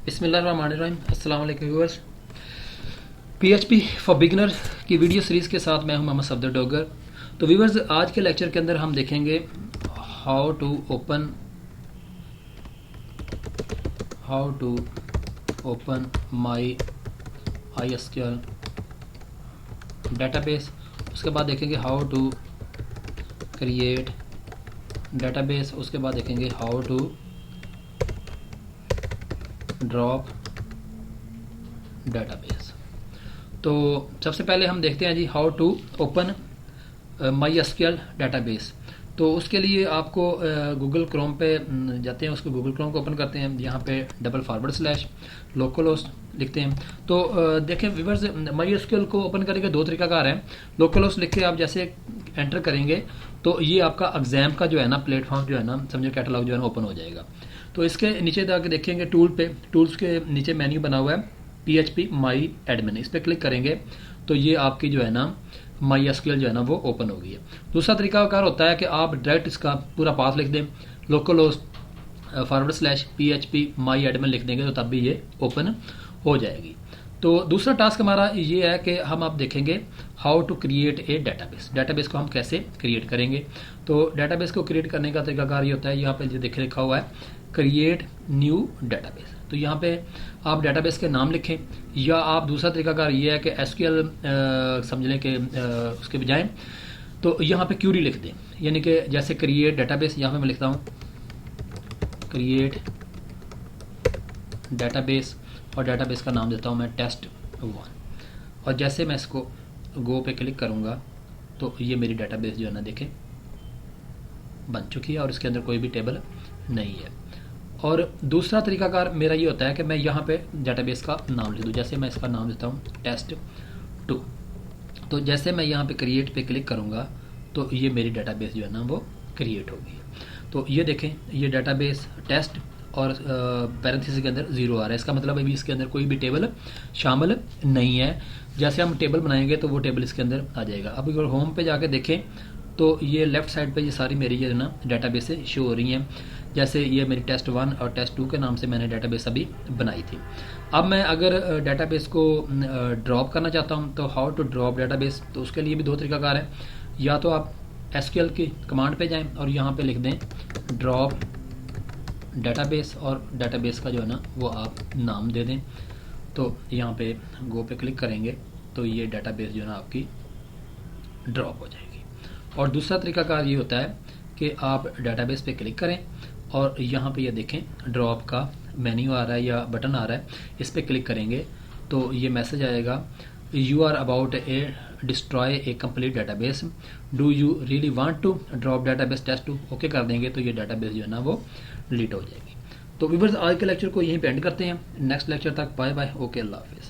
बिस्मिल्लाहिर्रहमानिर्रहीम। अस्सलाम वालेकुम व्यूअर्स। पीएचपी फॉर बिगिनर की वीडियो सीरीज़ के साथ मैं हूं मोहम्मद सफदर डोगर। तो व्यूअर्स, आज के लेक्चर के अंदर हम देखेंगे how to open my MySQL database. उसके बाद देखेंगे हाउ टू क्रिएट डेटाबेस। उसके बाद देखेंगे हाउ टू ड्रॉप डेटाबेस। तो सबसे पहले हम देखते हैं जी how to open MySQL database. तो उसके लिए आपको गूगल क्रोम पे जाते हैं, उसको गूगल क्रोम को ओपन करते हैं, यहाँ पे //localhost लिखते हैं। तो देखें व्यूअर्स, MySQL को ओपन करने के दो तरीकाकार हैं। लोकल लिख के आप जैसे एंटर करेंगे तो ये आपका एग्जाम का जो है ना प्लेटफॉर्म जो है ना, समझो कैटलॉग जो है ना ओपन हो जाएगा। तो इसके नीचे जाके देखेंगे टूल्स के नीचे मेन्यू बना हुआ है PHP माई एडमिन। इस पर क्लिक करेंगे तो ये आपकी जो है ना MySQL जो है ना वो ओपन हो गई है। दूसरा तरीकाकार होता है कि आप डायरेक्ट इसका पूरा पाथ लिख दें, localhost/PHP माई एडमिन लिख देंगे तो तब भी ये ओपन हो जाएगी। तो दूसरा टास्क हमारा ये है कि हम आप देखेंगे how to create a database को हम कैसे क्रिएट करेंगे। तो डेटाबेस को क्रिएट करने का तरीकाकार ये होता है, यहाँ पे जो देख लिखा हुआ है क्रिएट न्यू डेटाबेस। तो यहाँ पे आप डेटाबेस के नाम लिखें, या आप दूसरा तरीकाकार ये है कि SQL समझ लें कि उसके बजाय तो यहाँ पे क्यूरी लिख दें, यानी कि जैसे क्रिएट डेटाबेस, यहाँ पे मैं लिखता हूँ क्रिएट डेटाबेस और डेटाबेस का नाम देता हूँ मैं test1। और जैसे मैं इसको गो पे क्लिक करूँगा तो ये मेरी डेटाबेस जो है ना देखें बन चुकी है और इसके अंदर कोई भी टेबल नहीं है। और दूसरा तरीकाकार मेरा ये होता है कि मैं यहाँ पे डेटाबेस का नाम लिख दूँ, जैसे मैं इसका नाम देता हूँ test2। तो जैसे मैं यहाँ पे क्रिएट पे क्लिक करूँगा तो ये मेरी डेटाबेस जो है ना वो क्रिएट होगी। तो ये देखें, ये डेटाबेस टेस्ट और पैरेंथेसिस के अंदर 0 आ रहा है। इसका मतलब अभी इसके अंदर कोई भी टेबल शामिल नहीं है। जैसे हम टेबल बनाएंगे तो वो टेबल इसके अंदर आ जाएगा। अब अगर होम पे जाके देखें तो ये लेफ्ट साइड पे ये सारी मेरी जो है ना डेटाबेस से शो हो रही हैं। जैसे ये मेरी test1 और test2 के नाम से मैंने डेटाबेस अभी बनाई थी। अब मैं अगर डेटाबेस को ड्रॉप करना चाहता हूँ तो हाउ टू ड्रॉप डेटाबेस, तो उसके लिए भी दो तरीकाकार हैं। या तो आप SQL की कमांड पे जाएं और यहाँ पे लिख दें ड्रॉप डेटाबेस और डेटाबेस का जो है ना वो आप नाम दे दें। तो यहाँ पे गो पे क्लिक करेंगे तो ये डेटाबेस जो है ना आपकी ड्रॉप हो जाएगी। और दूसरा तरीकाकार ये होता है कि आप डेटाबेस पे क्लिक करें और यहाँ पे ये देखें ड्रॉप का मेन्यू आ रहा है या बटन आ रहा है, इस पे क्लिक करेंगे तो ये मैसेज आएगा you are about a destroy a complete database, do you really want to drop database test2। Okay कर देंगे तो ये डेटाबेस जो है ना वो डिलीट हो जाएगी। तो व्यूअर्स, आज के लेक्चर को यहीं पे एंड करते हैं। नेक्स्ट लेक्चर तक बाय बाय, ओके, अल्लाह हाफिज़।